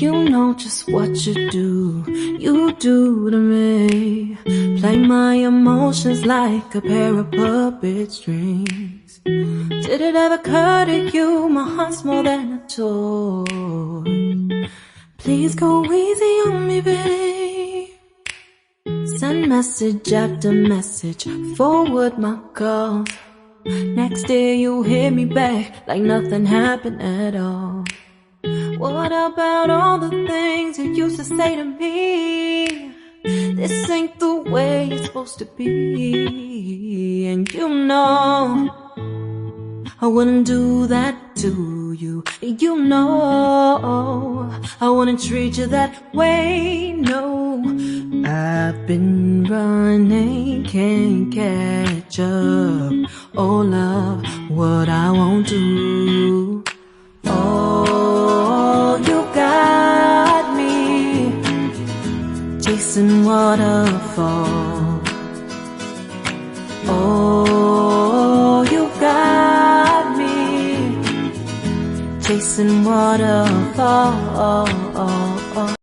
You know just what you do to me. Play my emotions like a pair of puppet strings. Did it ever occur to you my heart's more than a toy? Please go easy on me, babe. Send message after message, forward my calls. Next day you hit me back like nothing happened at all. What about all the things you used to say to me? This ain't the way it's supposed to be. And you know I wouldn't do that to you. You know I wouldn't treat you that way, no. I've been running, can't catch up. Oh love, what I won't do. Oh, you got me chasing waterfalls. Oh, you got me chasing waterfalls.